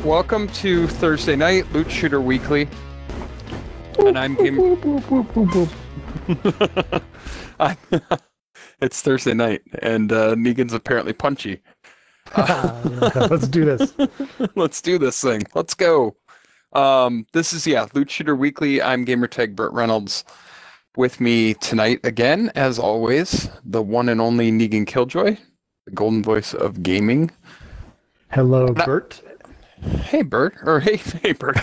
Welcome to Thursday night, Loot Shooter Weekly. And I'm Gamer. It's Thursday night, and Negan's apparently punchy. Let's do this. Let's do this thing. Let's go. This is, Loot Shooter Weekly. I'm Gamertag Burt Reynolds. With me tonight, again, as always, the one and only Negan Killjoy, the golden voice of gaming. Hello, Burt. Hey, Burt. Or hey, Burt.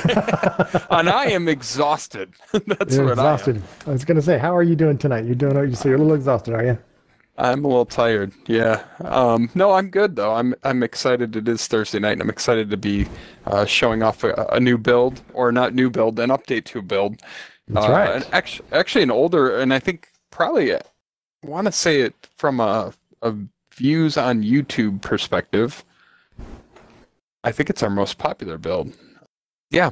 And I am exhausted. That's You're what exhausted. I was going to say, how are you doing tonight? You're a little exhausted, are you? I'm a little tired, yeah. No, I'm good, though. I'm excited. It is Thursday night, and I'm excited to be showing off a new build, or not new build, an update to a build. That's right. And actually an older, and I think probably, I want to say it from a views on YouTube perspective, I think it's our most popular build. Yeah.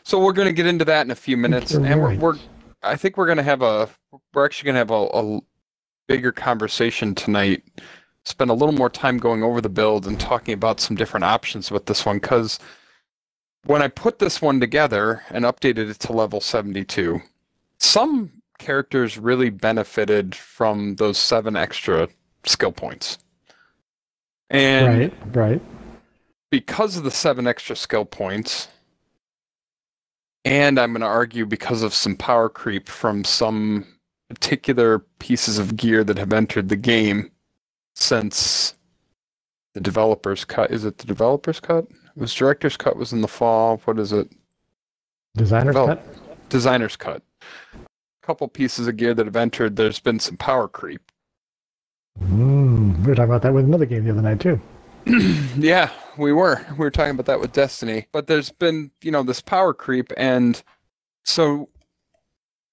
So we're going to get into that in a few minutes, and I think we're actually going to have a bigger conversation tonight, spend a little more time going over the build and talking about some different options with this one, because when I put this one together and updated it to level 72, some characters really benefited from those 7 extra skill points. And right. Because of the 7 extra skill points, and I'm going to argue because of some power creep from some particular pieces of gear that have entered the game since the developer's cut. Is it the developer's cut? It was director's cut was in the fall. What is it? Designer's cut? Designer's cut. A couple pieces of gear that have entered. There's been some power creep. We were talking about that with another game the other night, too. Yeah, we were. We were talking about that with Destiny. But there's been, this power creep, and so,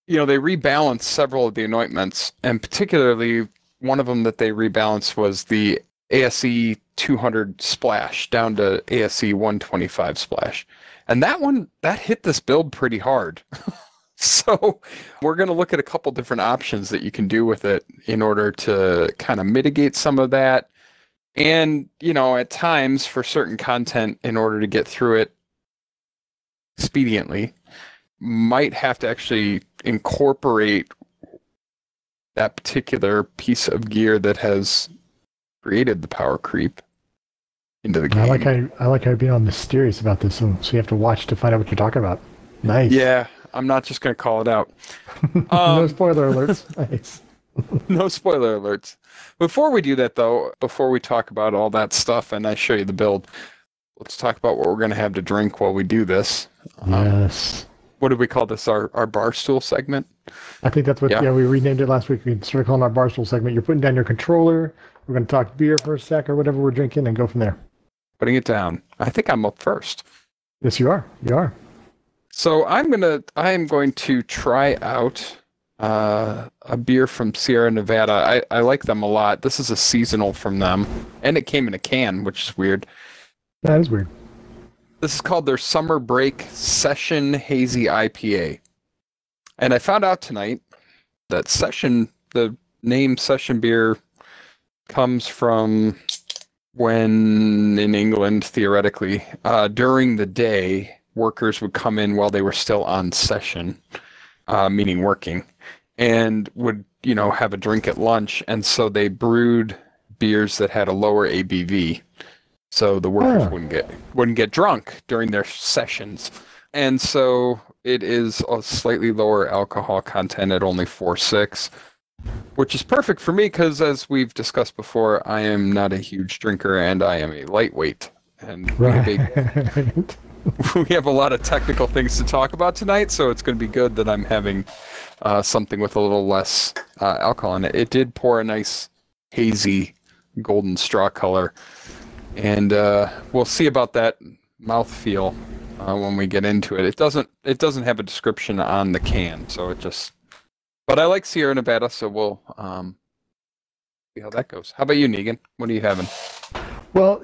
they rebalanced several of the anointments, and particularly one of them that they rebalanced was the ASE 200 splash down to ASE 125 splash. And that hit this build pretty hard. So we're going to look at a couple different options that you can do with it in order to kind of mitigate some of that. And, at times for certain content, in order to get through it expediently, might have to actually incorporate that particular piece of gear that has created the power creep into the game. I like how you're being all mysterious about this, so you have to watch to find out what you're talking about. Nice. Yeah, I'm not just going to call it out. No spoiler alerts. Nice. No spoiler alerts. Before we do that, though, before we talk about all that stuff and I show you the build, let's talk about what we're going to have to drink while we do this. Yes. What did we call this? Our barstool segment? I think that's what, we renamed it last week. We started calling our barstool segment. You're putting down your controller. We're going to talk beer for a sec or whatever we're drinking and go from there. Putting it down. I think I'm up first. Yes, you are. You are. So I am going to try out a beer from Sierra Nevada. I like them a lot. This is a seasonal from them, and it came in a can, which is weird. That is weird. This is called their Summer Break Session Hazy IPA. And I found out tonight that the name Session Beer comes from when in England, theoretically, during the day, workers would come in while they were still on session, meaning working, and would, have a drink at lunch. And so they brewed beers that had a lower ABV. So the workers wouldn't get drunk during their sessions. And so it is a slightly lower alcohol content at only 4.6, which is perfect for me because, as we've discussed before, I am not a huge drinker and I am a lightweight. And we have a lot of technical things to talk about tonight, so it's going to be good that I'm having something with a little less alcohol in it. It did pour a nice hazy golden straw color. And we'll see about that mouthfeel when we get into it. It doesn't have a description on the can, so but I like Sierra Nevada, so we'll see how that goes. How about you, Negan? What are you having? Well,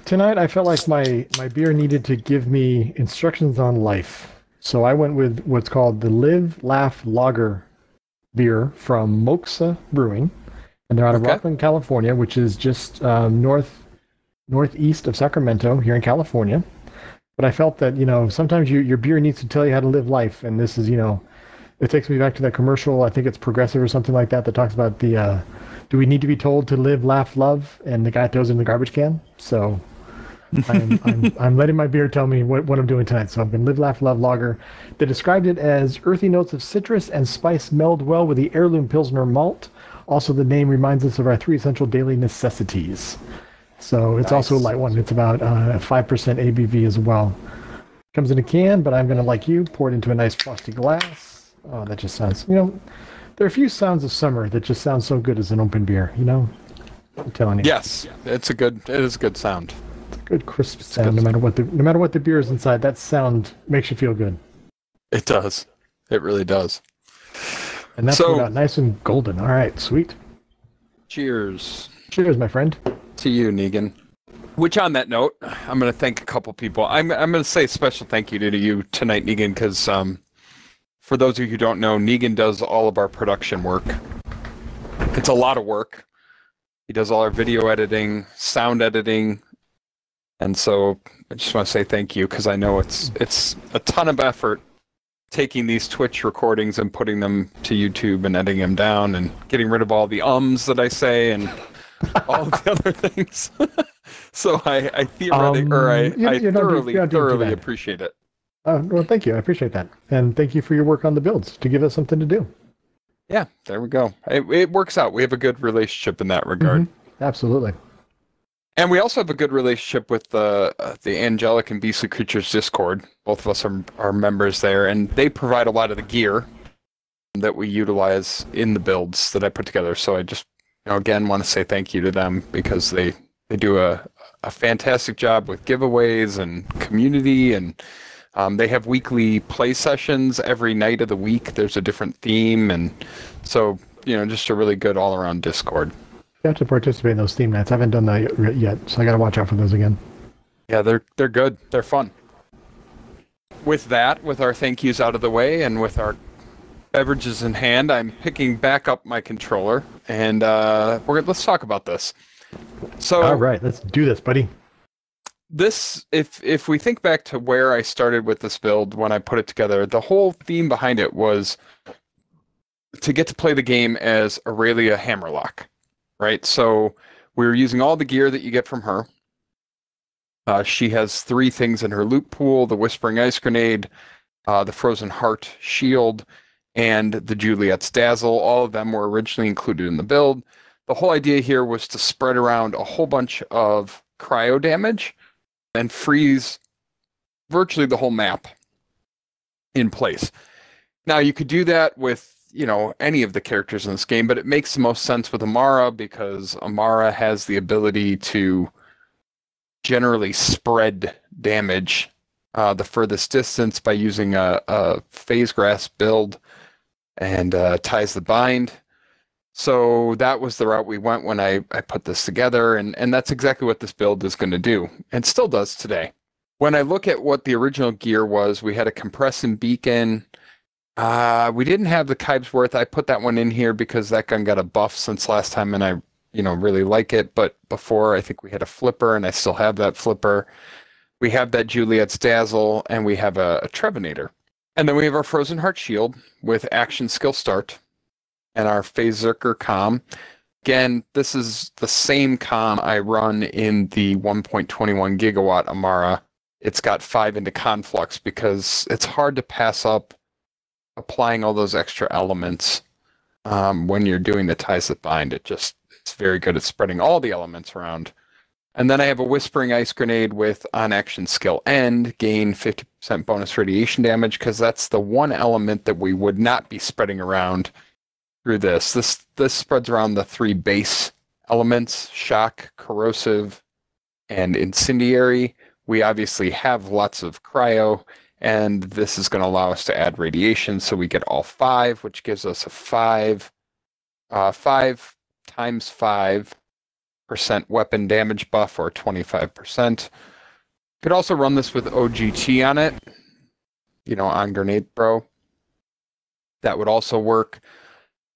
tonight I felt like my beer needed to give me instructions on life. So I went with what's called the Live Laugh Lager beer from Moxa Brewing. And they're out of Rockland, California, which is just northeast of Sacramento here in California. But I felt that, sometimes your beer needs to tell you how to live life. And this is, it takes me back to that commercial. I think it's Progressive or something like that talks about the, do we need to be told to live, laugh, love? And the guy throws it in the garbage can. So I'm letting my beer tell me what I'm doing tonight. So I'm going to Live, Laugh, Love Lager. They described it as earthy notes of citrus and spice meld well with the heirloom Pilsner malt. Also, the name reminds us of our 3 essential daily necessities. So it's also a light one. It's about 5% ABV as well. Comes in a can, but I'm going to, like you, pour it into a nice frosty glass. Oh, that just sounds, there are a few sounds of summer that just sound so good as an open beer, I'm telling you. Yes, it is a good sound. It's a good crisp sound, no matter what the beer is inside. That sound makes you feel good. It does. It really does. And that's out nice and golden. All right, sweet. Cheers. Cheers, my friend. To you, Negan. Which, on that note, I'm going to thank a couple people. I'm going to say a special thank you to you tonight, Negan, because for those of you who don't know, Negan does all of our production work. It's a lot of work. He does all our video editing, sound editing, and so I just want to say thank you, because I know it's a ton of effort taking these Twitch recordings and putting them to YouTube and editing them down and getting rid of all the ums that I say and all of the other things. So I thoroughly appreciate it. Well, thank you. I appreciate that. And thank you for your work on the builds to give us something to do. Yeah, there we go. It works out. We have a good relationship in that regard. Mm-hmm. Absolutely. And we also have a good relationship with the Angelic and Beastly Creatures Discord. Both of us are members there, and they provide a lot of the gear that we utilize in the builds that I put together. So I just, again, want to say thank you to them, because they do a fantastic job with giveaways and community, and they have weekly play sessions every night of the week. There's a different theme, and so, just a really good all-around Discord. You have to participate in those theme nights. I haven't done that yet, so I got to watch out for those again. Yeah, they're good. They're fun. With our thank yous out of the way, and with our beverages in hand, I'm picking back up my controller, and let's talk about this. So, all right, let's do this, buddy. This, if we think back to where I started with this build when I put it together, the whole theme behind it was to get to play the game as Aurelia Hammerlock. Right, so we were using all the gear that you get from her. She has 3 things in her loot pool: the Whispering Ice Grenade, the Frozen Heart Shield, and the Juliet's Dazzle. All of them were originally included in the build. The whole idea here was to spread around a whole bunch of cryo damage and freeze virtually the whole map in place. Now, you could do that with any of the characters in this game, but it makes the most sense with Amara, because Amara has the ability to generally spread damage the furthest distance by using a phase grass build and ties the bind. So that was the route we went when I put this together, and that's exactly what this build is going to do, and still does today. When I look at what the original gear was, we had a compressing beacon. We didn't have the Kibesworth. I put that one in here because that gun got a buff since last time, and I, really like it. But before, I think we had a flipper, and I still have that flipper. We have that Juliet's Dazzle, and we have a Trevinator. And then we have our Frozen Heart Shield with Action Skill Start, and our Phazerker Comm. Again, this is the same comm I run in the 1.21 gigawatt Amara. It's got 5 into Conflux, because it's hard to pass up applying all those extra elements when you're doing the ties that bind. It's very good at spreading all the elements around. And then I have a Whispering Ice Grenade with on action skill end, gain 50% bonus radiation damage, because that's the one element that we would not be spreading around through this. This spreads around the 3 base elements: shock, corrosive, and incendiary. We obviously have lots of cryo, and this is going to allow us to add radiation, so we get all 5, which gives us a 5 times 5% weapon damage buff, or 25%. Could also run this with OGT on it, on Grenade Throw. That would also work.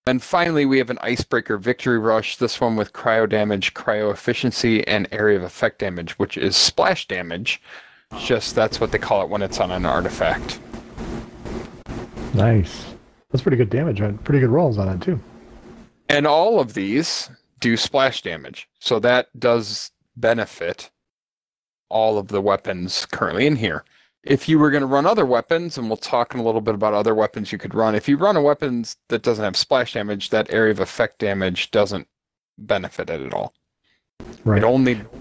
And finally, we have an Icebreaker Victory Rush, this one with cryo damage, cryo efficiency, and area of effect damage, which is splash damage, Just that's what they call it when it's on an artifact. Nice. That's pretty good damage. Pretty good rolls on it, too. And all of these do splash damage. So that does benefit all of the weapons currently in here. If you were going to run other weapons, and we'll talk in a little bit about other weapons you could run, if you run a weapon that doesn't have splash damage, that area of effect damage doesn't benefit it at all. Right.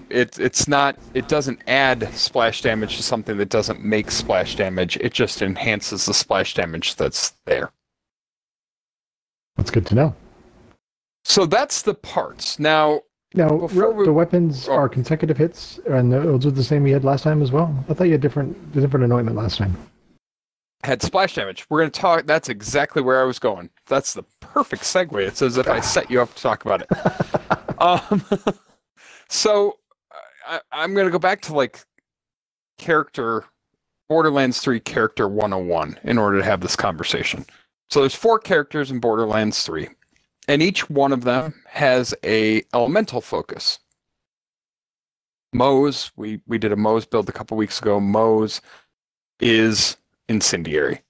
It doesn't add splash damage to something that doesn't make splash damage. It just enhances the splash damage that's there. That's good to know. So that's the parts. Now, the weapons are consecutive hits, and those are the same you had last time as well? I thought you had different anointment last time. Had splash damage. We're going to talk. That's exactly where I was going. That's the perfect segue. It's as if I set you up to talk about it. So I'm going to go back to like Borderlands 3 character 101 in order to have this conversation. So there's 4 characters in Borderlands 3, and each one of them has a elemental focus. Mose, we did a Mose build a couple weeks ago. Mose is incendiary.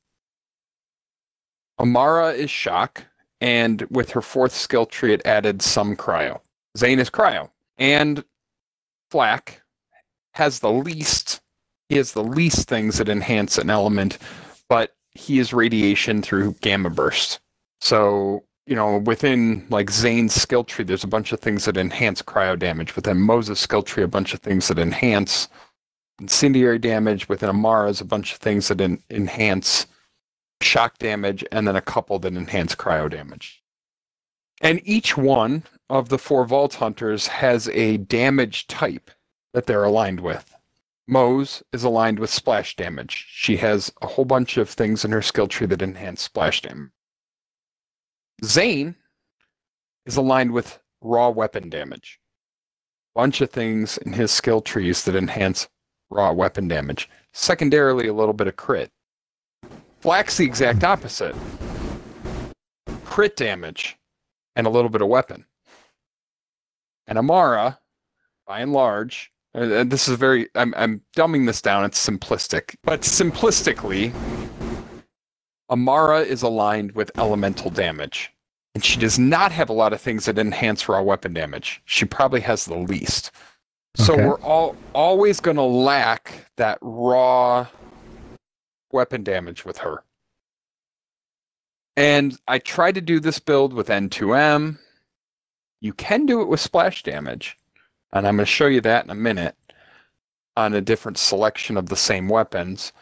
Amara is shock, and with her 4th skill tree, it added some cryo. Zane is cryo. And Flak has the least things that enhance an element, but he is radiation through gamma burst. So, within like Zane's skill tree, there's a bunch of things that enhance cryo damage. Within Moses' skill tree, a bunch of things that enhance incendiary damage. Within Amara's, a bunch of things that enhance shock damage, and then a couple that enhance cryo damage. And each one of the 4 Vault Hunters has a damage type that they're aligned with. Mose is aligned with splash damage. She has a whole bunch of things in her skill tree that enhance splash damage. Zane is aligned with raw weapon damage. Bunch of things in his skill trees that enhance raw weapon damage. Secondarily, a little bit of crit. Flak's the exact opposite. Crit damage and a little bit of weapon. And Amara, by and large, this is I'm dumbing this down, it's simplistic. But simplistically, Amara is aligned with elemental damage. And she does not have a lot of things that enhance raw weapon damage. She probably has the least. So we're always going to lack that raw weapon damage with her. And I tried to do this build with N2M. You can do it with splash damage. And I'm going to show you that in a minute on a different selection of the same weapons.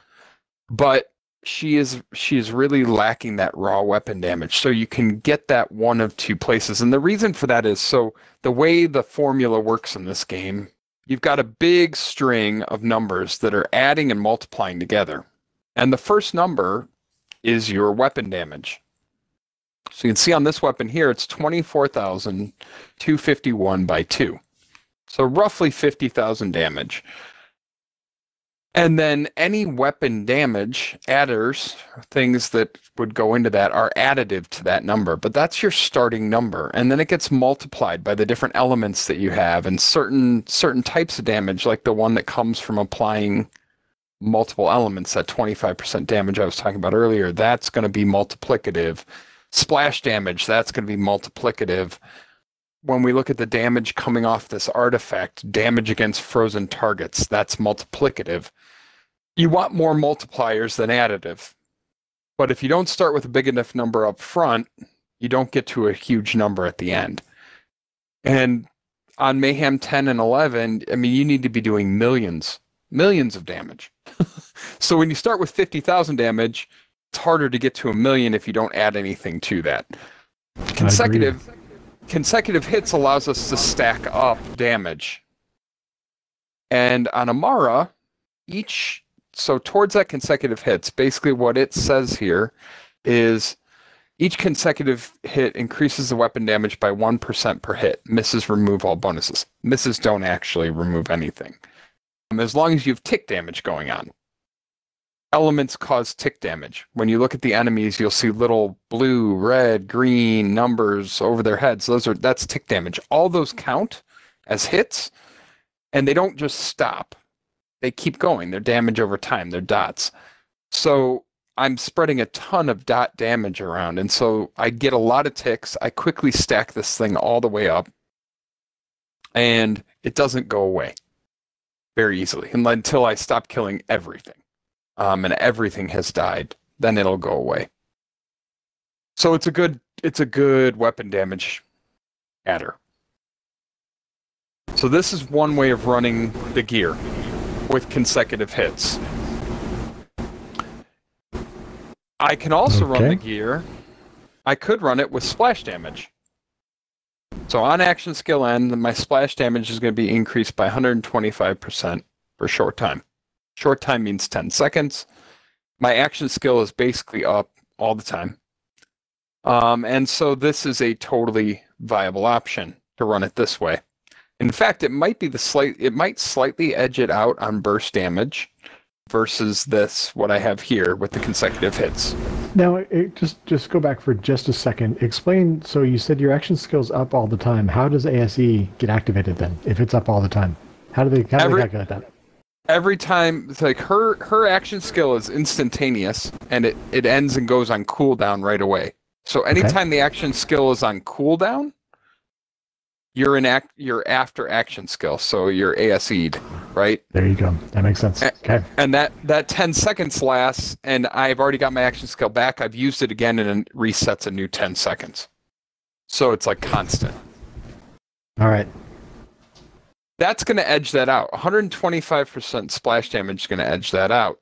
But she is really lacking that raw weapon damage. So you can get that one of 2 places. And the reason for that is, so the way the formula works in this game, you've got a big string of numbers that are adding and multiplying together. And the first number is your weapon damage. So you can see on this weapon here, it's 24,251 by 2. So roughly 50,000 damage. And then any weapon damage adders, things that would go into that, are additive to that number. But that's your starting number. And then it gets multiplied by the different elements that you have. And certain types of damage, like the one that comes from applying multiple elements, that 25% damage I was talking about earlier, that's going to be multiplicative. Splash damage, that's going to be multiplicative. When we look at the damage coming off this artifact, damage against frozen targets, that's multiplicative. You want more multipliers than additive. But if you don't start with a big enough number up front, you don't get to a huge number at the end. And on Mayhem 10 and 11, I mean, you need to be doing millions of damage. So when you start with 50,000 damage, it's harder to get to 1,000,000 if you don't add anything to that. Consecutive hits allows us to stack up damage. And on Amara, so towards that consecutive hits, basically what it says here is each consecutive hit increases the weapon damage by 1% per hit. Misses remove all bonuses. Misses don't actually remove anything. As long as you have tick damage going on. Elements cause tick damage. When you look at the enemies, you'll see little blue, red, green numbers over their heads. That's tick damage. All those count as hits, and they don't just stop. they keep going. They're damage over time. They're dots. So I'm spreading a ton of dot damage around, and so I get a lot of ticks. I quickly stack this thing all the way up, and it doesn't go away very easily until I stop killing everything, and everything has died. Then it'll go away. So it's a good weapon damage adder. So this is one way of running the gear with consecutive hits. I can also run the gear. I could run it with splash damage. So on action skill end, my splash damage is going to be increased by 125% for short time. Short time means 10 seconds. My action skill is basically up all the time. And so this is a totally viable option to run it this way. In fact, it might slightly edge it out on burst damage versus what I have here with the consecutive hits. Now, just go back for just a second. Explain. So you said your action skill's up all the time. How does ASE get activated then? If it's up all the time, how do they calculate that? Every time, it's like her action skill is instantaneous, and it ends and goes on cooldown right away. So anytime the action skill is on cooldown, you're after action skill, so you're ASE'd, right? There you go. That makes sense. Okay. And that 10 seconds lasts, and I've already got my action skill back. I've used it again, and it resets a new 10 seconds. So it's like constant. All right. That's going to edge that out. 125% splash damage is going to edge that out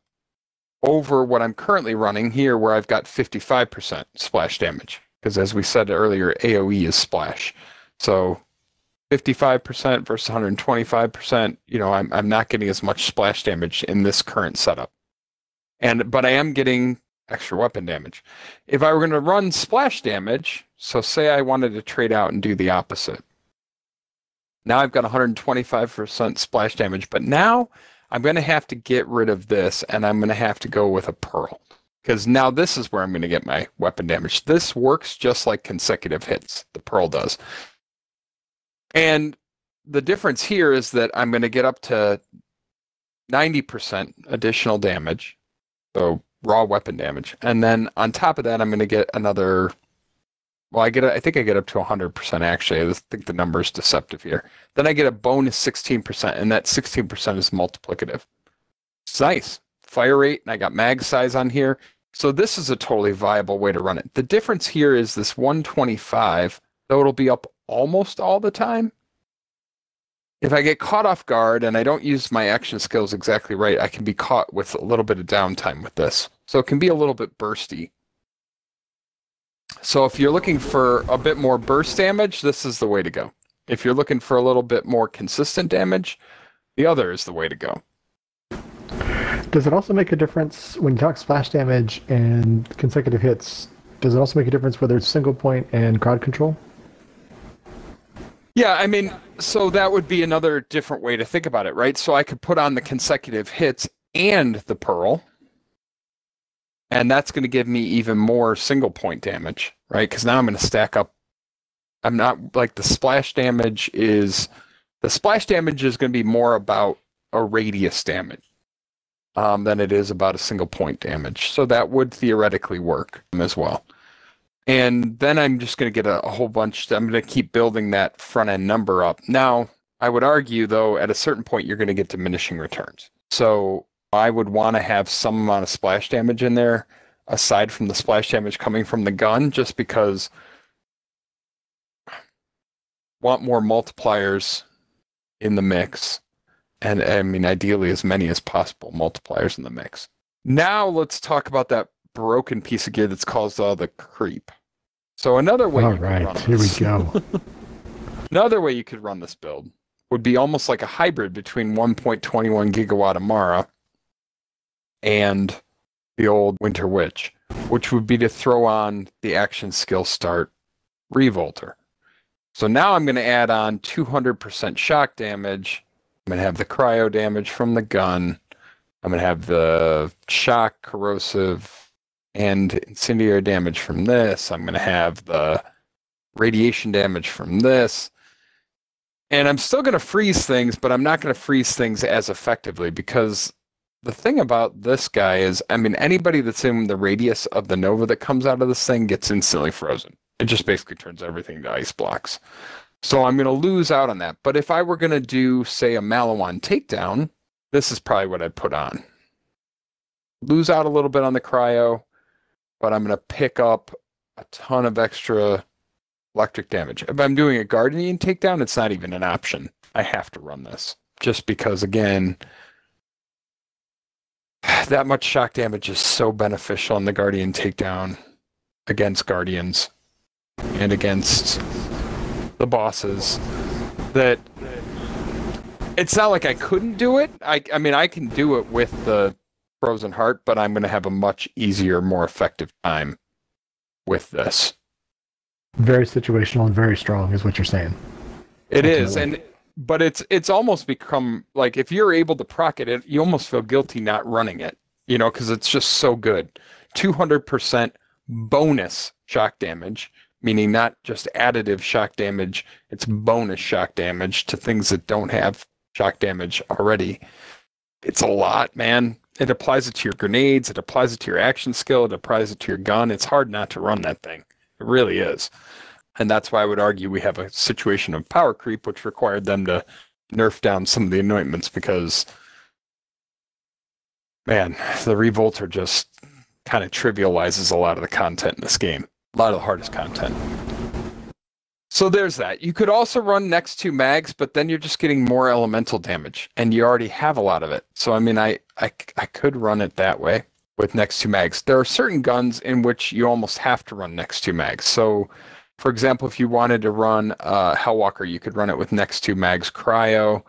over what I'm currently running here, where I've got 55% splash damage. Because as we said earlier, AoE is splash. So 55% versus 125%, I'm not getting as much splash damage in this current setup. But I am getting extra weapon damage. If I were going to run splash damage, so say I wanted to trade out and do the opposite. Now I've got 125% splash damage, but now I'm going to have to get rid of this, and I'm going to have to go with a pearl. Because now this is where I'm going to get my weapon damage. This works just like consecutive hits. The pearl does. And the difference here is that I'm going to get up to 90% additional damage, so raw weapon damage. And then on top of that, I'm going to get another, I think I get up to 100% actually. I think the number is deceptive here. Then I get a bonus 16%, and that 16% is multiplicative. It's nice. Fire rate, and I got mag size on here. So this is a totally viable way to run it. The difference here is this 125, though it'll be up almost all the time. If I get caught off guard and I don't use my action skills exactly right, I can be caught with a little bit of downtime with this. So it can be a little bit bursty. So if you're looking for a bit more burst damage, this is the way to go. If you're looking for a little bit more consistent damage, the other is the way to go. Does it also make a difference when you talk splash damage and consecutive hits? Does it also make a difference whether it's single point and crowd control? Yeah, I mean, so that would be another different way to think about it, right? So I could put on the consecutive hits and the pearl, and that's going to give me even more single point damage, right? Because now I'm going to stack up. I'm not like the splash damage is going to be more about a radius damage than it is about a single point damage. So that would theoretically work as well. And then I'm just going to get a whole bunch. I'm going to keep building that front end number up. Now, I would argue, though, at a certain point, you're going to get diminishing returns. So I would want to have some amount of splash damage in there, aside from the splash damage coming from the gun, just because I want more multipliers in the mix. And I mean, ideally, as many as possible multipliers in the mix. Now, let's talk about that broken piece of gear that's caused all the creep. So another way all right, here we go. Another way you could run this build would be almost like a hybrid between 1.21 gigawatt Amara and the old Winter Witch, which would be to throw on the action skill start Revolter. So now I'm going to add on 200% shock damage. I'm going to have the cryo damage from the gun. I'm going to have the shock, corrosive, and incendiary damage from this. I'm going to have the radiation damage from this. And I'm still going to freeze things, but I'm not going to freeze things as effectively because the thing about this guy is, I mean, anybody that's in the radius of the Nova that comes out of this thing gets instantly frozen. It just basically turns everything to ice blocks. So I'm going to lose out on that. But if I were going to do, say, a Malawan takedown, this is probably what I'd put on. Lose out a little bit on the cryo, but I'm going to pick up a ton of extra electric damage. If I'm doing a Guardian takedown, it's not even an option. I have to run this. Just because, again, that much shock damage is so beneficial in the Guardian takedown against Guardians and against the bosses that it's not like I couldn't do it. I mean, I can do it with the Frozen Heart, but I'm going to have a much easier, more effective time with this. Very situational and very strong is what you're saying. It is, but it's almost become like if you're able to proc it, you almost feel guilty not running it, you know, because it's just so good. 200% bonus shock damage, meaning not just additive shock damage, it's bonus shock damage to things that don't have shock damage already. It's a lot, man. It applies it to your grenades, it applies it to your action skill, it applies it to your gun. It's hard not to run that thing. It really is. And that's why I would argue we have a situation of power creep, which required them to nerf down some of the anointments because, man, the Revolter just kind of trivializes a lot of the content in this game. A lot of the hardest content. So there's that. You could also run next to mags, but then you're just getting more elemental damage, and you already have a lot of it. So, I mean, I could run it that way with next to mags. There are certain guns in which you almost have to run next to mags. So, for example, if you wanted to run Hellwalker, you could run it with next to mags cryo.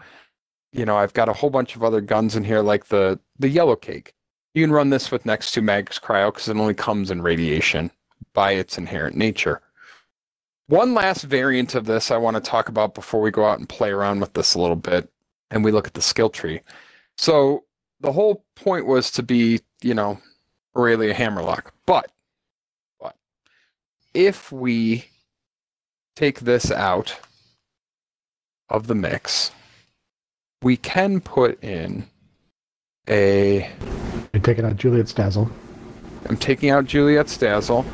You know, I've got a whole bunch of other guns in here, like the Yellow Cake. You can run this with next to mags cryo because it only comes in radiation by its inherent nature. One last variant of this I want to talk about before we go out and play around with this a little bit, and we look at the skill tree. So the whole point was to be, you know, Aurelia Hammerlock. But if we take this out of the mix, we can put in a... You're taking out Juliet's Dazzle. I'm taking out Juliet's Dazzle,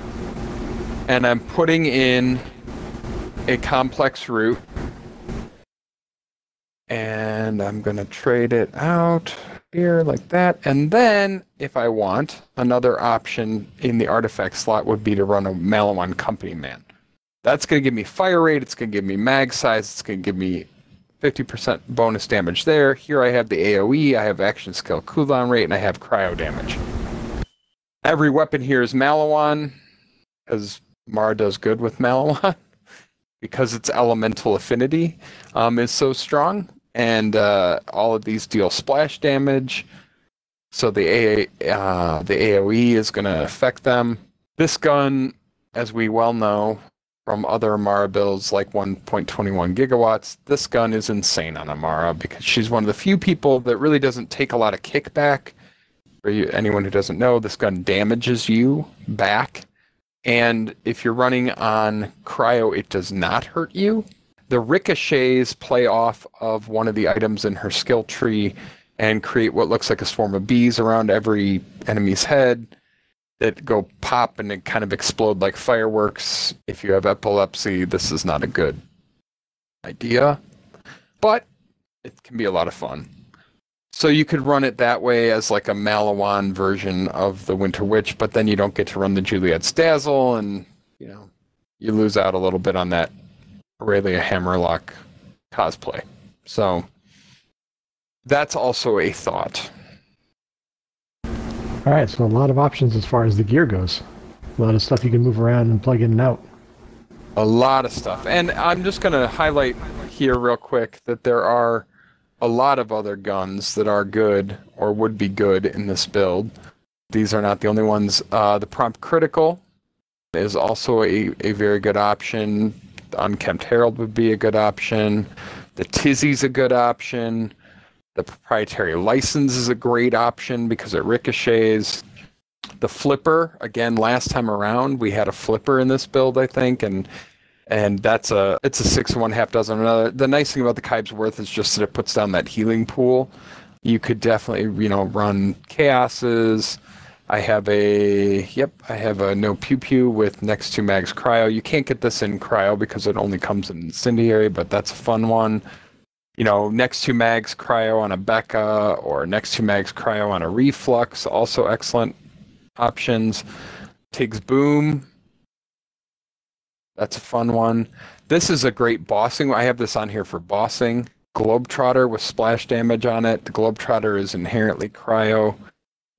and I'm putting in a complex root, and I'm going to trade it out here like that. And then, if I want, another option in the artifact slot would be to run a Malawan Company Man. That's going to give me fire rate, it's going to give me mag size, it's going to give me 50% bonus damage there. Here I have the AoE, I have action skill cooldown rate, and I have cryo damage. Every weapon here is Malawan, because Mara does good with Malawan, because its elemental affinity is so strong, and all of these deal splash damage, so the AoE is going to affect them. This gun, as we well know from other Amara builds like 1.21 gigawatts, this gun is insane on Amara because she's one of the few people that really doesn't take a lot of kickback. For anyone who doesn't know, this gun damages you back. And if you're running on cryo, it does not hurt you. The ricochets play off of one of the items in her skill tree and create what looks like a swarm of bees around every enemy's head that go pop and it kind of explode like fireworks. If you have epilepsy, this is not a good idea, but it can be a lot of fun. So you could run it that way as like a Malawan version of the Winter Witch, but then you don't get to run the Juliet's Dazzle, and you know, you lose out a little bit on that Aurelia Hammerlock cosplay. So that's also a thought. All right, so a lot of options as far as the gear goes. A lot of stuff you can move around and plug in and out. A lot of stuff. And I'm just going to highlight here real quick that there are a lot of other guns that are good or would be good in this build. These are not the only ones. The Prompt Critical is also a very good option. The Unkempt Herald would be a good option. The Tizzy's a good option. The Proprietary License is a great option because it ricochets. The Flipper, again, last time around, we had a Flipper in this build, I think, and And it's a 6 and 1/2 dozen of another. The nice thing about the Kybe's Worth is just that it puts down that healing pool. You could definitely, run Chaoses. I have a no pew pew with next 2 mags cryo. You can't get this in cryo because it only comes in incendiary, but that's a fun one. Next 2 mags cryo on a Becca, or next 2 mags cryo on a Reflux, also excellent options. Tig's Boom, that's a fun one. This is a great bossing. I have this on here for bossing. Globetrotter with splash damage on it. The Globetrotter is inherently cryo.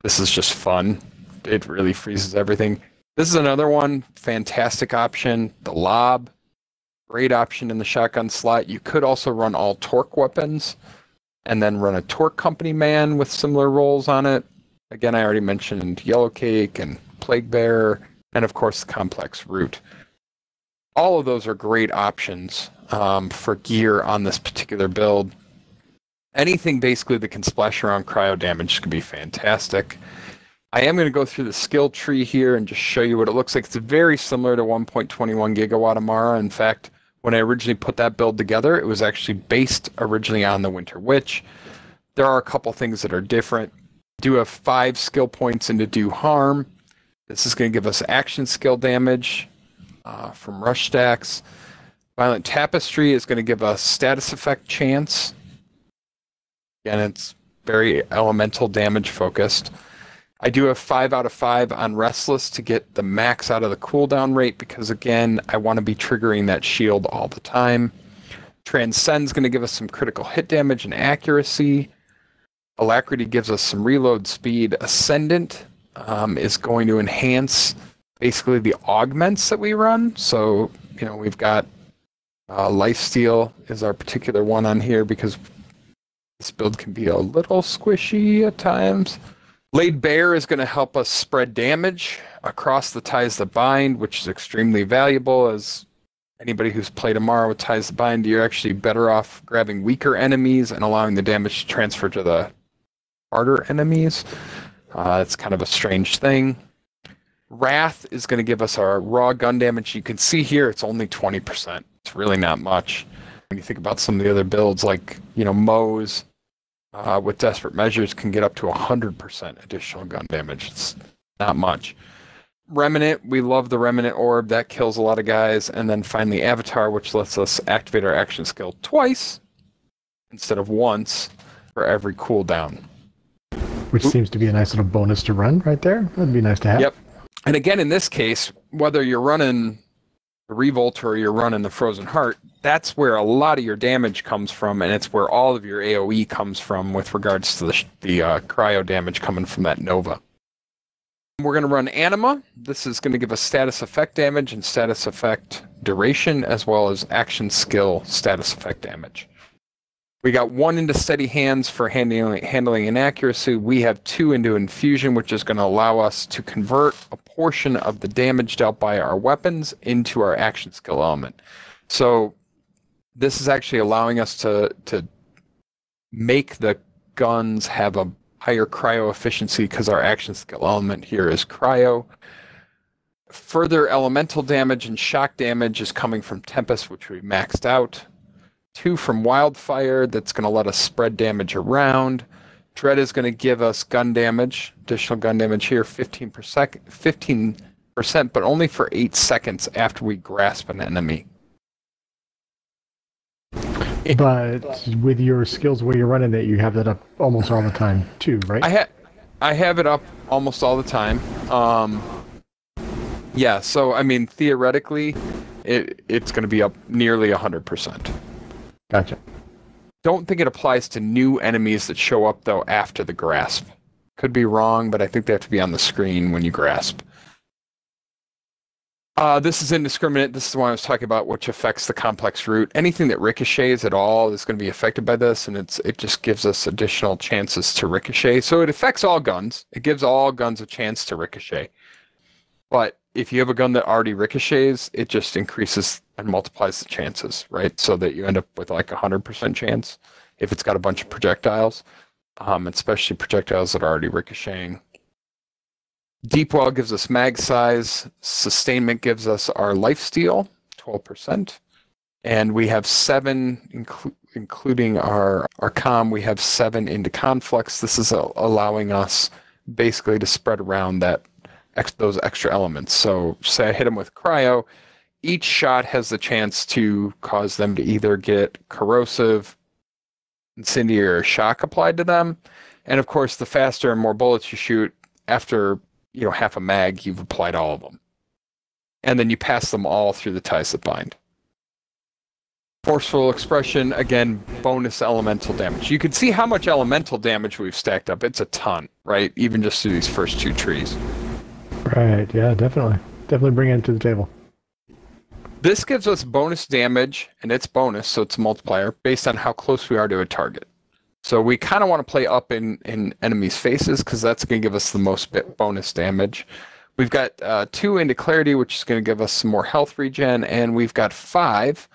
This is just fun. It really freezes everything. This is another one. Fantastic option. The Lob. Great option in the shotgun slot. You could also run all torque weapons and then run a torque company man with similar rolls on it. Again, I already mentioned Yellow Cake and Plague Bearer, and of course the Complex Root. All of those are great options for gear on this particular build. Anything basically that can splash around cryo damage could be fantastic. I am going to go through the skill tree here and just show you what it looks like. It's very similar to 1.21 gigawatt Amara. In fact, when I originally put that build together, it was actually based originally on the Winter Witch. There are a couple things that are different. Do have 5 skill points into Do Harm. This is going to give us action skill damage from rush stacks. Violent Tapestry is going to give us status effect chance. Again, it's very elemental damage focused. I do have 5 out of 5 on Restless to get the max out of the cooldown rate because, again, I want to be triggering that shield all the time. Transcend's going to give us some critical hit damage and accuracy. Alacrity gives us some reload speed. Ascendant is going to enhance basically the augments that we run. So, we've got Lifesteal is our particular one on here because this build can be a little squishy at times. Laid Bare is going to help us spread damage across the Ties That Bind, which is extremely valuable. As anybody who's played Amara with Ties That Bind, you're actually better off grabbing weaker enemies and allowing the damage to transfer to the harder enemies. It's kind of a strange thing. Wrath is going to give us our raw gun damage. You can see here it's only 20%. It's really not much. When you think about some of the other builds like, Moe's with Desperate Measures can get up to 100% additional gun damage. It's not much. Remnant, we love the Remnant Orb. That kills a lot of guys. And then finally Avatar, which lets us activate our action skill twice instead of once for every cooldown. Which seems to be a nice little bonus to run right there. That'd be nice to have. Yep. And again, in this case, whether you're running the Revolt or you're running the Frozen Heart, that's where a lot of your damage comes from, and it's where all of your AoE comes from with regards to the cryo damage coming from that Nova. We're going to run Anima. This is going to give us status effect damage and status effect duration, as well as action skill status effect damage. We got 1 into Steady Hands for handling inaccuracy. We have 2 into Infusion, which is going to allow us to convert a portion of the damage dealt by our weapons into our action skill element. So this is actually allowing us to make the guns have a higher cryo efficiency because our action skill element here is cryo. Further elemental damage and shock damage is coming from Tempest, which we maxed out. 2 from Wildfire, that's going to let us spread damage around. Dread is going to give us gun damage, additional gun damage here, 15%, but only for 8 seconds after we grasp an enemy. But with your skills where you're running it, you have that up almost all the time too, right? I have it up almost all the time. Yeah, so I mean, theoretically, it's going to be up nearly 100%. Gotcha. Don't think it applies to new enemies that show up, though, after the grasp. Could be wrong, but I think they have to be on the screen when you grasp. This is indiscriminate. This is the one I was talking about, which affects the complex root. Anything that ricochets at all is going to be affected by this, and it just gives us additional chances to ricochet. So it affects all guns. It gives all guns a chance to ricochet. But if you have a gun that already ricochets, it just increases and multiplies the chances, right? So that you end up with like 100% chance if it's got a bunch of projectiles, especially projectiles that are already ricocheting. Deep Well gives us mag size. Sustainment gives us our lifesteal, 12%. And we have 7, including our comm, we have 7 into conflicts. This is allowing us basically to spread around those extra elements. So say I hit them with cryo, each shot has the chance to cause them to either get corrosive, incendiary, or shock applied to them. And of course, the faster and more bullets you shoot, after half a mag, you've applied all of them. And then you pass them all through the ties that bind. Forceful expression, again, bonus elemental damage. You can see how much elemental damage we've stacked up. It's a ton, right? Even just through these first 2 trees. Right, yeah, definitely. Definitely bring it to the table. This gives us bonus damage, and it's bonus, so it's a multiplier, based on how close we are to a target. So we kind of want to play up in enemies' faces, because that's going to give us the most bonus damage. We've got 2 into clarity, which is going to give us some more health regen, and we've got 5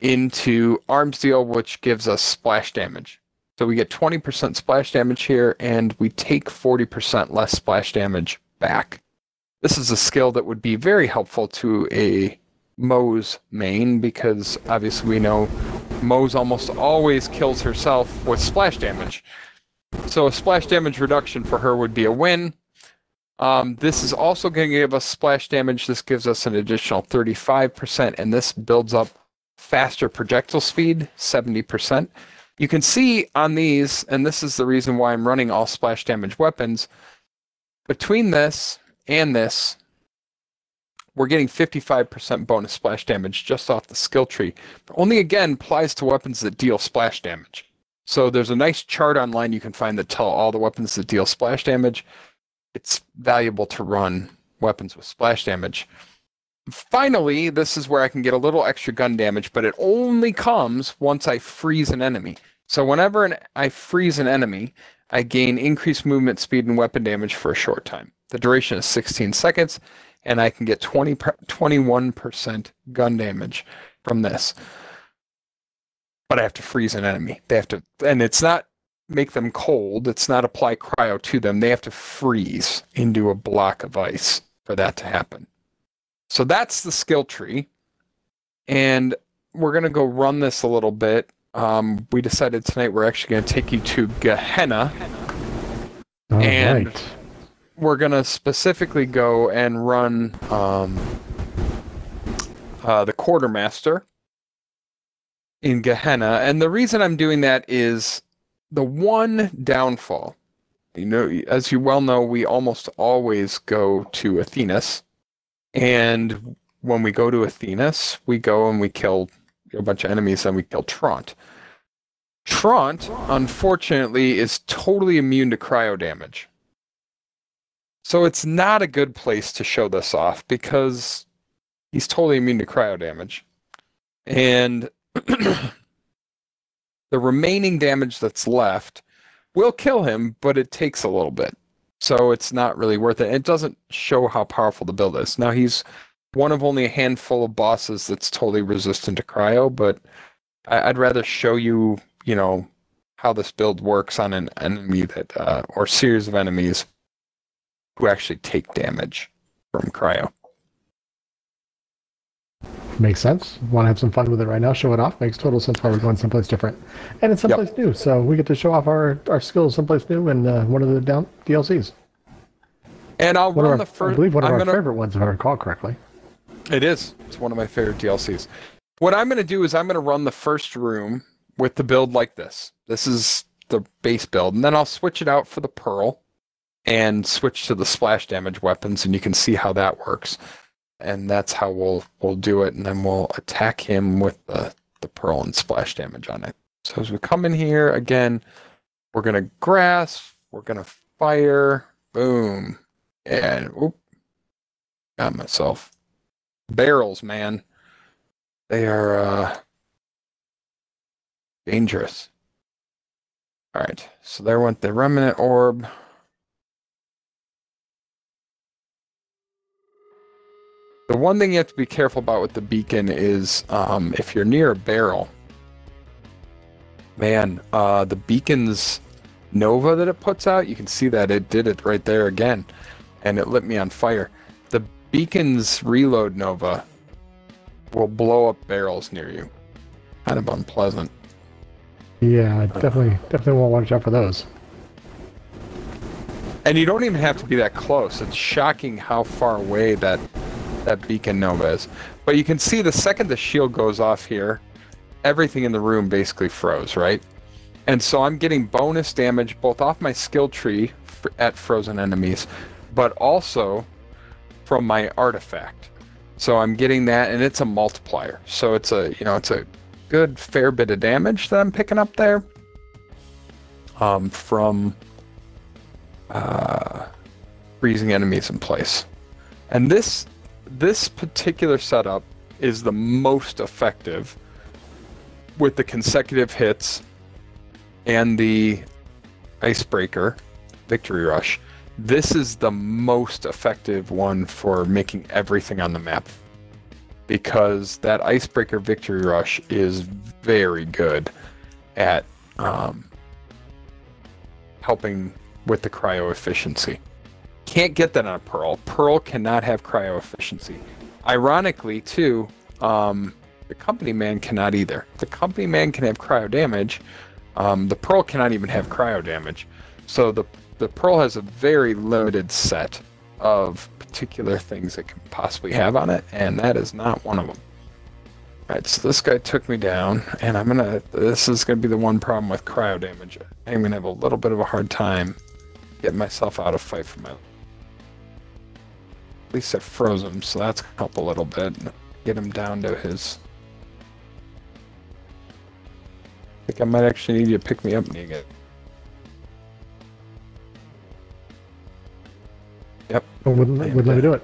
into arms deal, which gives us splash damage. So we get 20% splash damage here, and we take 40% less splash damage back. This is a skill that would be very helpful to a Moe's main, because obviously we know Moe's almost always kills herself with splash damage. So a splash damage reduction for her would be a win. This is also going to give us splash damage. This gives us an additional 35%, and this builds up faster projectile speed, 70%. You can see on these, and this is the reason why I'm running all splash damage weapons, between this and this, we're getting 55% bonus splash damage just off the skill tree. But only, again, applies to weapons that deal splash damage. So there's a nice chart online you can find that tell all the weapons that deal splash damage. It's valuable to run weapons with splash damage. Finally, this is where I can get a little extra gun damage, but it only comes once I freeze an enemy. So whenever I freeze an enemy, I gain increased movement speed and weapon damage for a short time. The duration is 16 seconds, and I can get 21% gun damage from this. But I have to freeze an enemy. They have to, and it's not make them cold, it's not apply cryo to them. They have to freeze into a block of ice for that to happen. So that's the skill tree, and we're going to go run this a little bit. We decided tonight we're actually going to take you to Gehenna, and we're going to specifically go and run the Quartermaster in Gehenna. And the reason I'm doing that is the one downfall. As you well know, we almost always go to Athenas. And when we go to Athenas, we go and we kill a bunch of enemies, and we kill Trant. Trant, unfortunately, is totally immune to cryo damage. So it's not a good place to show this off, because he's totally immune to cryo damage. And the remaining damage that's left will kill him, but it takes a little bit. So it's not really worth it. It doesn't show how powerful the build is. Now, he's one of only a handful of bosses that's totally resistant to cryo, but I'd rather show you, how this build works on an enemy that, or series of enemies who actually take damage from cryo. Makes sense. Want to have some fun with it right now, show it off. Makes total sense why we're going someplace different. And it's someplace new, so we get to show off our skills someplace new in one of the DLCs. And I'll run the first... I believe one of our favorite ones, if I recall correctly. It is. It's one of my favorite DLCs. What I'm going to do is I'm going to run the first room with the build like this. This is the base build. And then I'll switch it out for the Pearl and switch to the splash damage weapons, and you can see how that works. And that's how we'll do it, and then we'll attack him with the Pearl and splash damage on it. So as we come in here, again, we're going to grasp, we're going to fire, boom, and oop, got myself. Barrels, man. They are dangerous. All right, so there went the Remnant Orb. The one thing you have to be careful about with the beacon is if you're near a barrel, man, the beacon's nova that it puts out, you can see that it did it right there again, and it lit me on fire. The beacon's reload nova will blow up barrels near you. Kind of unpleasant. Yeah, I definitely won't watch out for those. And you don't even have to be that close. It's shocking how far away that beacon nova is. But you can see the second the shield goes off here, everything in the room basically froze, right? And so I'm getting bonus damage both off my skill tree at frozen enemies, but also from my artifact. So I'm getting that, and it's a multiplier. So it's a, you know, it's a good fair bit of damage that I'm picking up there from freezing enemies in place. And this particular setup is the most effective with the consecutive hits and the icebreaker victory rush. This is the most effective one for making everything on the map, because that icebreaker victory rush is very good at helping with the cryo efficiency. Can't get that on a Pearl. Pearl cannot have cryo efficiency. Ironically, too, the Company Man cannot either. The Company Man can have cryo damage. The Pearl cannot even have cryo damage. So the Pearl has a very limited set of particular things it can possibly have on it, and that is not one of them. Alright, so this guy took me down, and this is gonna be the one problem with cryo damage. I'm gonna have a little bit of a hard time getting myself out of fight for my... At least I froze him, so that's gonna help a little bit. Get him down to his... I think I might actually need you to pick me up, Negan. Yep. Oh, wouldn't let me do it.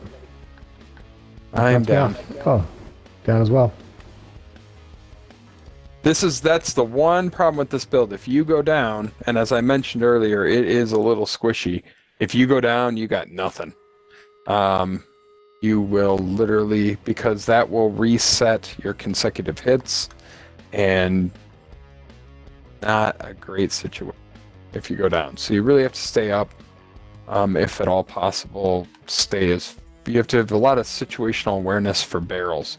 I am down. Oh, down as well. That's the one problem with this build. If you go down, and as I mentioned earlier, it is a little squishy. If you go down, you got nothing. You will literally, because that will reset your consecutive hits, and not a great situation if you go down. So you really have to stay up, if at all possible. You have to have a lot of situational awareness for barrels.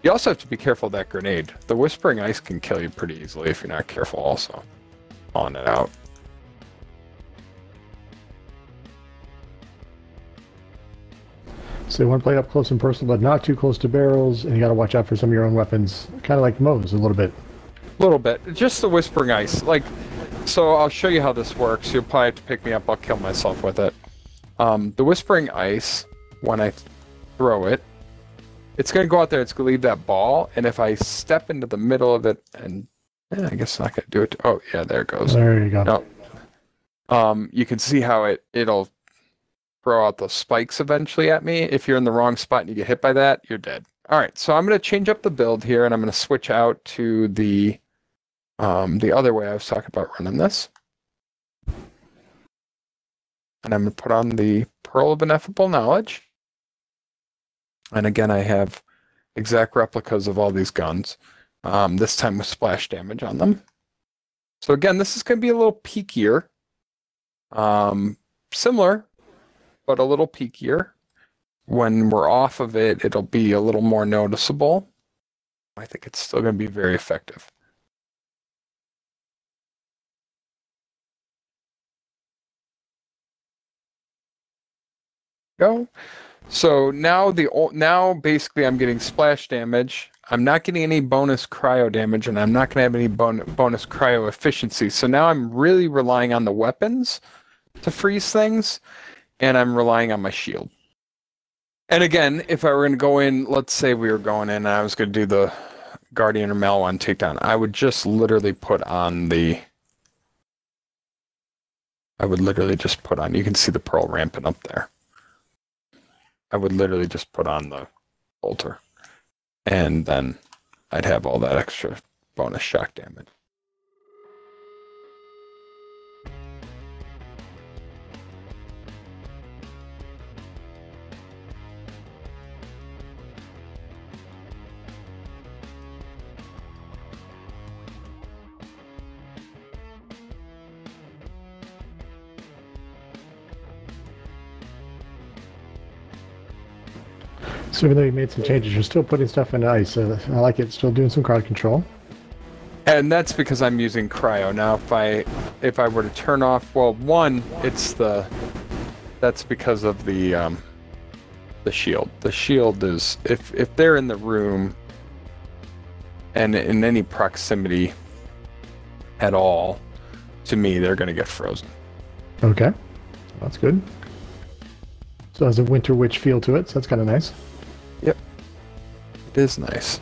You also have to be careful of that grenade. The Whispering Ice can kill you pretty easily if you're not careful also. On it out. So you want to play up close and personal, but not too close to barrels, and you got to watch out for some of your own weapons. Kind of like Moe's a little bit. A little bit. Just the Whispering Ice. So I'll show you how this works. You'll probably have to pick me up. I'll kill myself with it. The Whispering Ice, when I throw it, it's going to go out there, it's going to leave that ball, and if I step into the middle of it, and I guess I'm not going to do it. Oh, yeah, there it goes. There you go. No. You can see how it'll throw out the spikes eventually at me. If you're in the wrong spot and you get hit by that, you're dead. All right, so I'm going to change up the build here, and I'm going to switch out to the other way I was talking about running this. And I'm going to put on the Pearl of Ineffable Knowledge. And again, I have exact replicas of all these guns, this time with splash damage on them. So again, this is going to be a little peakier. Similar, but a little peakier. When we're off of it, it'll be a little more noticeable. I think it's still going to be very effective. Go. So now basically I'm getting splash damage. I'm not getting any bonus cryo damage, and I'm not going to have any bonus cryo efficiency. So now I'm really relying on the weapons to freeze things, and I'm relying on my shield. And again, if I were going to go in, let's say we were going in and I was going to do the Guardian or Mal1 takedown, I would just literally put on you can see the Pearl ramping up there. I would literally just put on the bolter, and then I'd have all that extra bonus shock damage. So even though you made some changes, you're still putting stuff into ice. I like it. Still doing some crowd control. And that's because I'm using cryo. Now if I were to turn off, well, one, that's because of the shield. The shield is if they're in the room and in any proximity at all to me, they're going to get frozen. Okay, that's good. So it has a Winter Witch feel to it, so that's kind of nice. Yep, it is nice.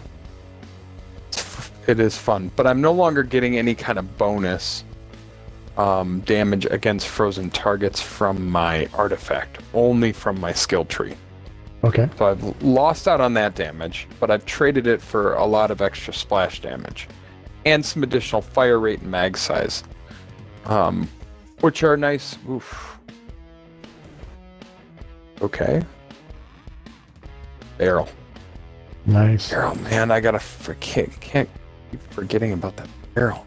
It is fun, but I'm no longer getting any kind of bonus damage against frozen targets from my artifact, only from my skill tree. Okay. So I've lost out on that damage, but I've traded it for a lot of extra splash damage and some additional fire rate and mag size, which are nice. Oof. Okay. Barrel. Nice. Barrel, man, I gotta can't keep forgetting about that barrel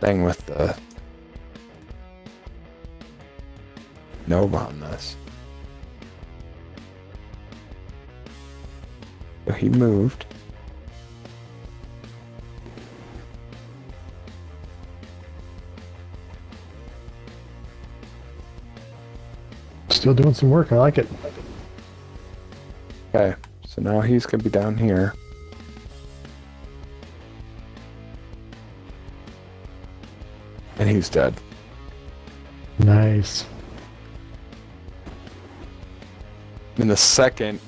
thing with the Nova on this. So he moved. Still doing some work. I like it. Okay, so now he's gonna be down here. And he's dead. Nice. And the second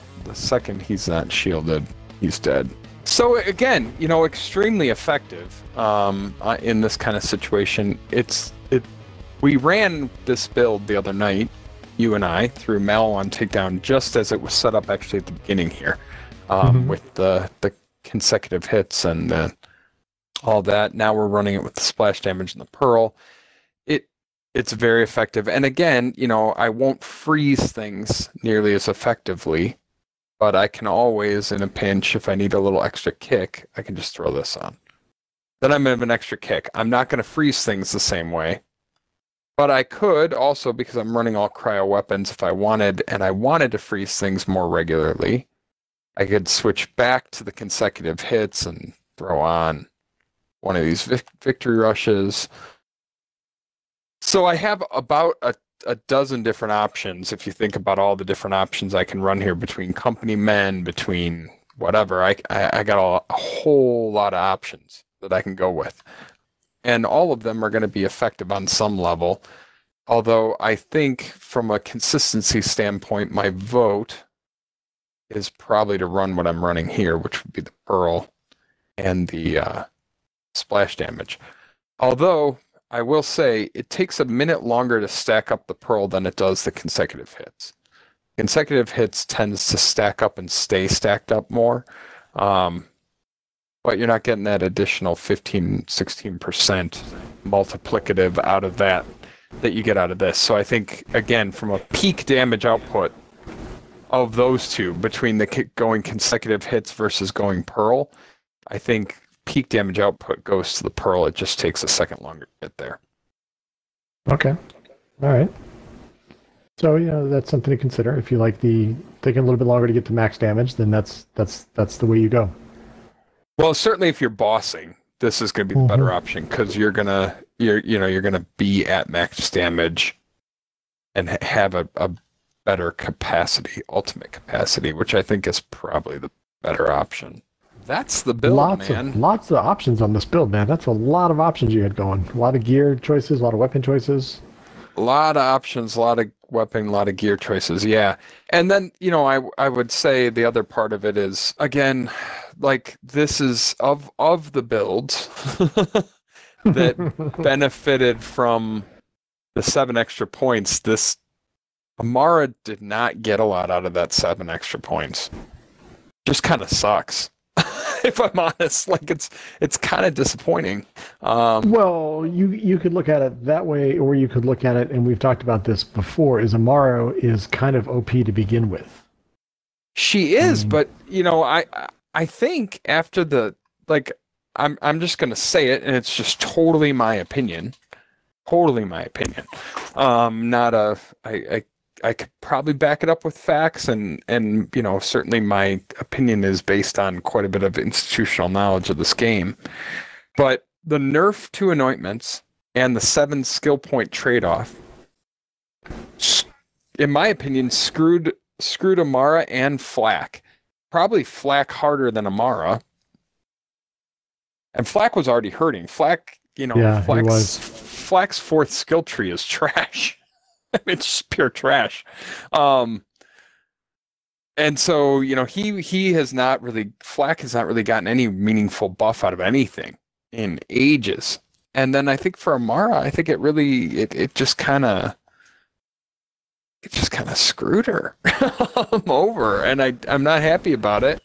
he's not shielded, he's dead. So again, extremely effective in this kind of situation. We ran this build the other night, you and I, through Malwan takedown just as it was set up actually at the beginning here, with the consecutive hits and all that. Now we're running it with the splash damage and the pearl. It's very effective. And again, I won't freeze things nearly as effectively, but I can always, in a pinch, if I need a little extra kick, I can just throw this on. Then I'm going to have an extra kick. I'm not going to freeze things the same way, but I could also, because I'm running all cryo weapons, if I wanted, and I wanted to freeze things more regularly, I could switch back to the consecutive hits and throw on one of these victory rushes. So I have about a dozen different options. If you think about all the different options I can run here between company men, between whatever, I got a whole lot of options that I can go with. And all of them are going to be effective on some level. Although I think from a consistency standpoint, my vote is probably to run what I'm running here, which would be the Pearl and the splash damage. Although I will say it takes a minute longer to stack up the Pearl than it does the consecutive hits. Consecutive hits tends to stack up and stay stacked up more, but you're not getting that additional 15, 16% multiplicative out of that you get out of this. So I think, again, from a peak damage output of those two, between the going consecutive hits versus going Pearl, I think peak damage output goes to the Pearl. It just takes a second longer to get there. Okay. All right. So that's something to consider. If you like taking a little bit longer to get to max damage, then that's the way you go. Well, certainly if you're bossing, this is going to be the better option, because you're gonna be at max damage and have a better capacity, ultimate capacity, which I think is probably the better option. That's the build, man. Lots of options on this build, man. That's a lot of options you had going. A lot of gear choices, a lot of weapon choices. A lot of options, a lot of weapon, a lot of gear choices, yeah. And then, I would say the other part of it is, again, like, this is of the builds that benefited from the 7 extra points. This Amara did not get a lot out of that 7 extra points. Just kind of sucks. If I'm honest, like it's kind of disappointing. Well, you could look at it that way, or you could look at it, and we've talked about this before, is Amara is kind of OP to begin with. She is, but I think after I'm just gonna say it, and it's just totally my opinion. Totally my opinion. I could probably back it up with facts, and you know, certainly my opinion is based on quite a bit of institutional knowledge of this game. But the nerf to anointments and the 7 skill point trade-off, in my opinion, screwed Amara and Flak. Probably Flak harder than Amara. And Flak was already hurting. Flak, you know, Yeah, Flak's 4th skill tree is trash. It's just pure trash. And so, you know, Flak has not really gotten any meaningful buff out of anything in ages. And then I think for Amara, I think it just kind of screwed her over, and I'm not happy about it.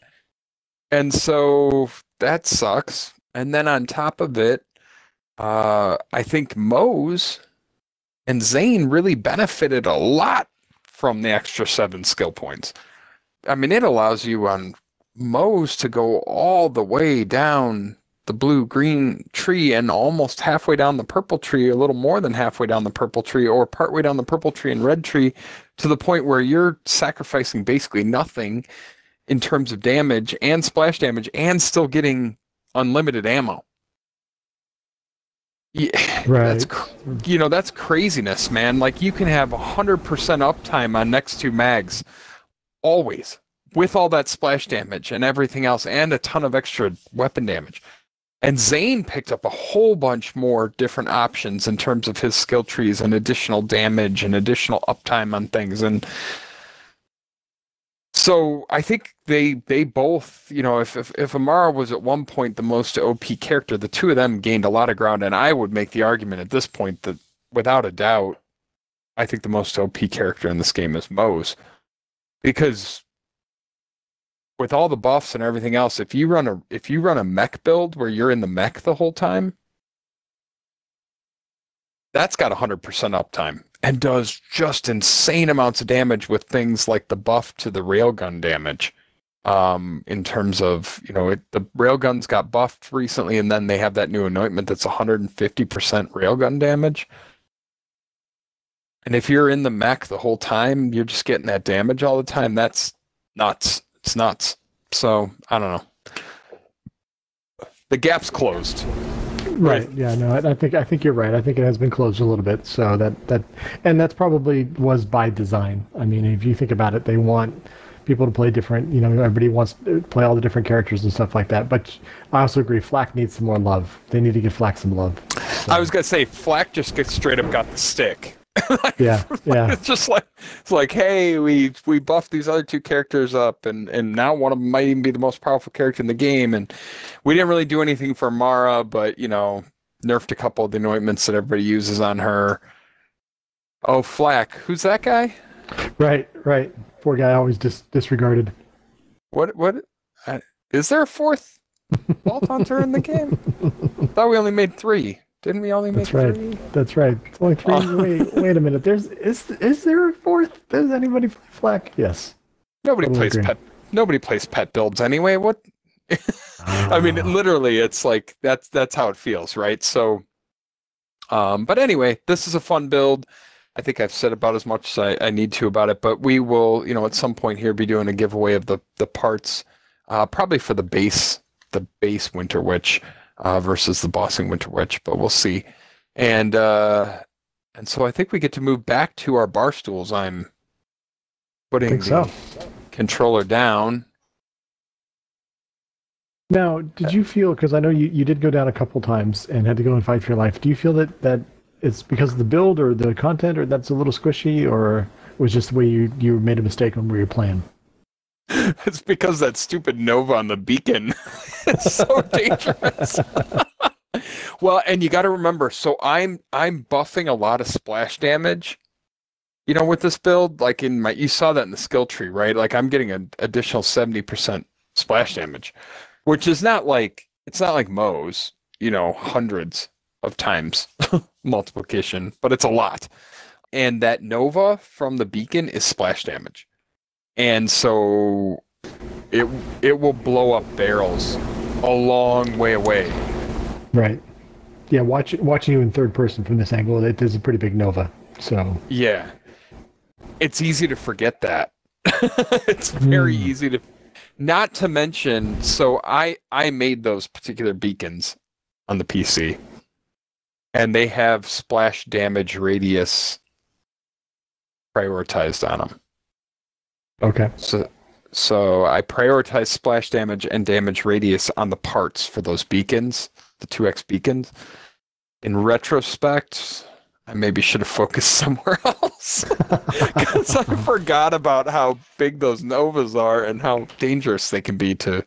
And so that sucks. And then on top of it, I think Mose and Zane really benefited a lot from the extra 7 skill points. I mean, it allows you on Mose to go all the way down the blue-green tree and almost halfway down the purple tree, a little more than halfway down the purple tree, or partway down the purple tree and red tree, to the point where you're sacrificing basically nothing in terms of damage and splash damage and still getting unlimited ammo. Yeah, right. That's craziness, man. Like, you can have 100% uptime on next 2 mags always, with all that splash damage and everything else, and a ton of extra weapon damage. And Zane picked up a whole bunch more different options in terms of his skill trees and additional damage and additional uptime on things. And so I think they both, you know, if Amara was at one point the most OP character, the two of them gained a lot of ground. And I would make the argument at this point that, without a doubt, I think the most OP character in this game is Mose. Because with all the buffs and everything else, if you run a mech build where you're in the mech the whole time, that's got 100% uptime and does just insane amounts of damage with things like the buff to the railgun damage. In terms of, you know, the railguns got buffed recently, and then they have that new anointment that's 150% railgun damage. And if you're in the mech the whole time, you're just getting that damage all the time. That's nuts. It's nuts. So I don't know. The gap's closed. Right. Yeah. No. I think you're right. I think it has been closed a little bit. So that's probably was by design. I mean, if you think about it, they want people to play different. You know, everybody wants to play all the different characters and stuff like that. But I also agree, Flak needs some more love. They need to give Flak some love. So. I was gonna say, Flak just straight up got the stick. Yeah. It's just like, hey, we buffed these other 2 characters up, and now one of them might even be the most powerful character in the game, and we didn't really do anything for Mara, but, you know, nerfed a couple of the anointments that everybody uses on her. Oh, Flak, who's that guy? Right. Poor guy, always disregarded. What? Is there a 4th Vault Hunter in the game? I thought we only made 3. Didn't we only make 3? That's right. It's only 3. Wait a minute. Is there a 4th? Does anybody play Flak? Yes. Nobody plays pet builds anyway. What? I mean, literally, it's like that's how it feels, right? So, but anyway, this is a fun build. I think I've said about as much as I need to about it, but we will, you know, at some point here be doing a giveaway of the parts, probably for the base Winter Witch. Versus the bossing Winter Witch, but we'll see. And so I think we get to move back to our bar stools. I'm putting the controller down. Now, did you feel, because I know you did go down a couple times and had to go and fight for your life, do you feel that it's because of the build or the content, or that's a little squishy, or it was just the way you made a mistake on where you're playing? It's because that stupid Nova on the beacon is so dangerous. Well, and you got to remember, so I'm buffing a lot of splash damage, you know, with this build. Like you saw that in the skill tree, right? Like, I'm getting an additional 70% splash damage, which is it's not like Mose, you know, hundreds of times multiplication, but it's a lot. And that Nova from the beacon is splash damage. And so it will blow up barrels a long way away. Right. Yeah, watching you in third person from this angle, it is a pretty big Nova. So yeah. it's easy to forget that. It's very easy to. Not to mention, so I made those particular beacons on the PC, and they have splash damage radius prioritized on them. Okay. So I prioritize splash damage and damage radius on the parts for those beacons, the 2x beacons. In retrospect, I maybe should have focused somewhere else because I forgot about how big those novas are and how dangerous they can be to.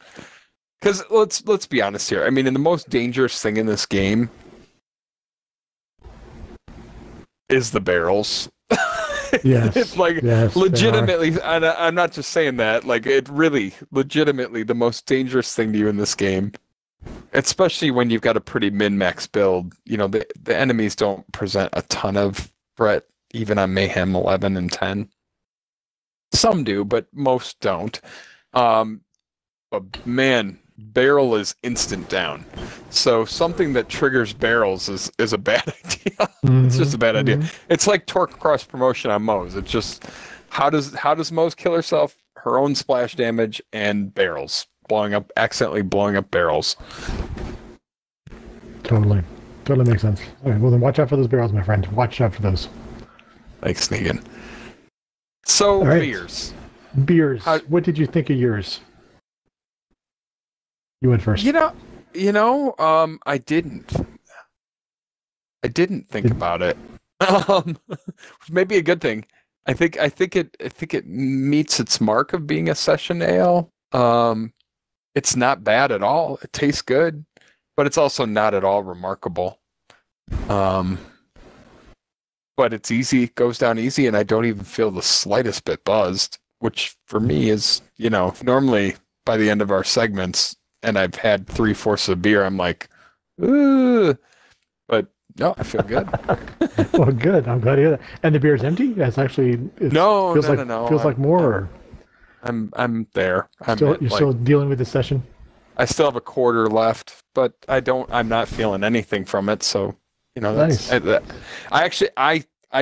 Because let's be honest here. I mean, in the most dangerous thing in this game is the barrels. Yes. It's like legitimately, and I'm not just saying that. Like, it really, legitimately, the most dangerous thing to you in this game. Especially when you've got a pretty min-max build, you know, the enemies don't present a ton of threat, even on Mayhem 11 and 10. Some do, but most don't. But man, barrel is instant down. So something that triggers barrels is a bad idea. It's just a bad idea. It's like torque cross promotion on Moe's. It's just how does Moe's kill herself? Her own splash damage and barrels. Accidentally blowing up barrels. Totally makes sense. All right, well then watch out for those barrels, my friend. Watch out for those. Thanks, Negan. So, right. Beers. What did you think of yours? You went first. I didn't think about it. Maybe a good thing. I think it meets its mark of being a session ale. It's not bad at all. It tastes good, but it's also not at all remarkable. But it's easy, goes down easy, and I don't even feel the slightest bit buzzed, which for me is, normally by the end of our segments, and I've had 3/4 of beer, I'm like, ooh, but no, I feel good. Well, good. I'm glad to hear that. And the beer's empty? That's actually no. Feels like more. I'm there. You're still dealing with the session? I still have a quarter left, but I'm not feeling anything from it. So, nice. I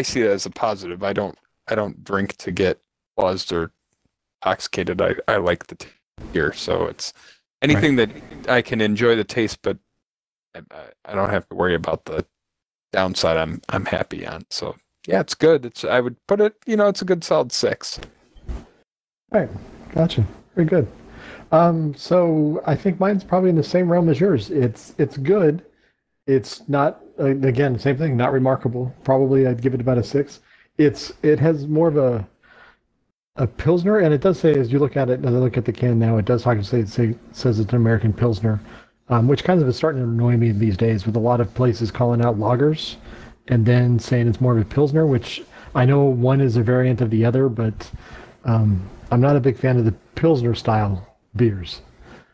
see it as a positive. I don't drink to get buzzed or intoxicated. I like the beer. So it's anything that I can enjoy the taste, but I don't have to worry about the downside. I'm happy on. So yeah, it's good. I would put it, it's a good solid 6. All right, gotcha. Very good. So I think mine's probably in the same realm as yours. It's good. It's not, again, same thing, not remarkable. Probably I'd give it about a 6. It has more of a Pilsner, and it does say, as you look at it, as I look at the can now, it does say it says it's an American Pilsner, which kind of is starting to annoy me these days with a lot of places calling out lagers and then saying it's more of a Pilsner, which I know one is a variant of the other, but I'm not a big fan of the Pilsner style beers.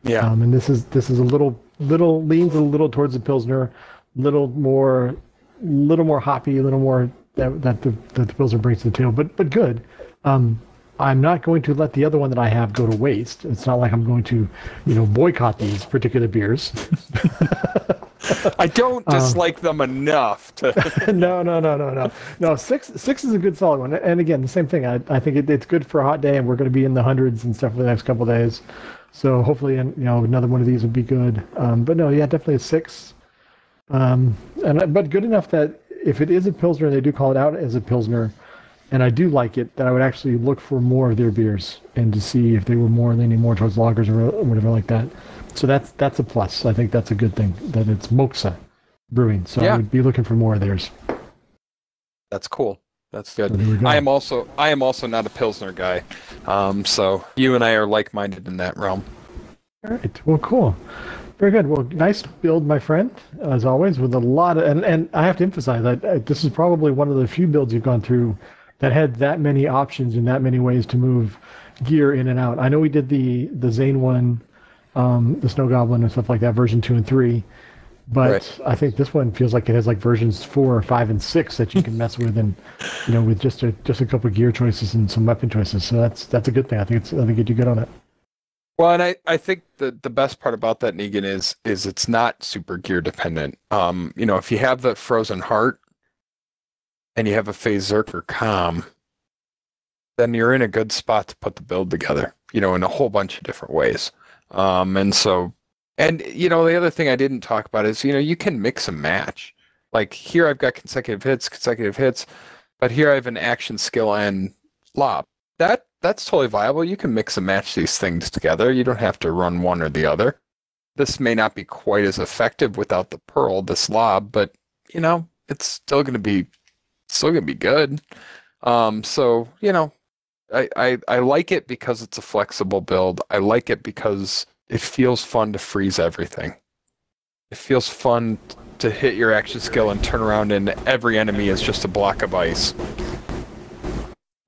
Yeah. And this is a little leans a little towards the Pilsner, little more hoppy, a little more that the Pilsner brings to the table, but good. I'm not going to let the other one that I have go to waste. It's not like I'm going to, boycott these particular beers. I don't dislike them enough to. No. 6 is a good solid one. And again, the same thing. I think it's good for a hot day, and we're going to be in the hundreds and stuff for the next couple of days. So hopefully, another one of these would be good. But no, yeah, definitely a 6. But good enough that if it is a Pilsner, they do call it out as a Pilsner, and I do like it, that I would actually look for more of their beers and to see if they were leaning more towards lagers or whatever like that. So that's a plus. I think that's a good thing, that it's Moxa Brewing. So yeah. I would be looking for more of theirs. That's cool. That's good. So I am also not a Pilsner guy. So you and I are like-minded in that realm. All right. Well, cool. Very good. Well, nice build, my friend, as always, with a lot of, and I have to emphasize that this is probably one of the few builds you've gone through that had that many options and that many ways to move gear in and out. I know we did the Zane one, the Snow Goblin and stuff like that, version 2 and 3, but right. I think this one feels like it has like versions 4, 5, and 6 that you can mess with, and with just a couple of gear choices and some weapon choices. So that's a good thing. I think you do good on it. Well, and I think the best part about that, Negan, is it's not super gear dependent. If you have the Frozen Heart and you have a Phase Zerker Calm, then you're in a good spot to put the build together, in a whole bunch of different ways. And the other thing I didn't talk about is, you can mix and match. Like here I've got consecutive hits, but here I have an action skill and lob. That's totally viable. You can mix and match these things together. You don't have to run one or the other. This may not be quite as effective without the pearl, this lob, but it's still gonna be good. I like it because it's a flexible build. I like it because it feels fun to freeze everything. It feels fun to hit your action skill and turn around and every enemy is just a block of ice.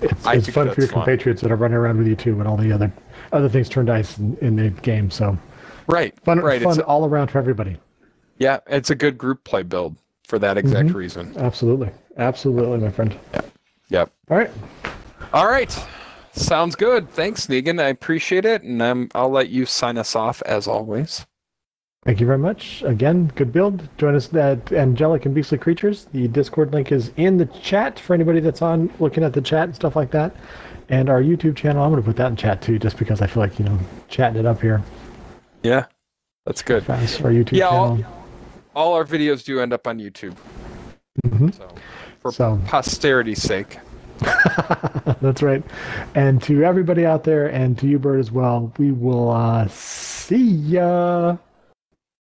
It's fun for your compatriots that are running around with you too, when all the other things turn to ice in the game. So fun all around for everybody. Yeah, it's a good group play build for that exact reason. Absolutely, my friend. Yep. All right. Sounds good. Thanks, Negan. I appreciate it, and I'll let you sign us off as always. Thank you very much. Again, good build. Join us at Angelic and Beastly Creatures. The Discord link is in the chat for anybody that's on looking at the chat and stuff like that. And our YouTube channel, I'm going to put that in chat too, just because I feel like, chatting it up here. Yeah, that's good. Fast for our YouTube channel. All our videos do end up on YouTube. For posterity's sake. That's right. And to everybody out there, and to you, Burt, as well, we will see ya.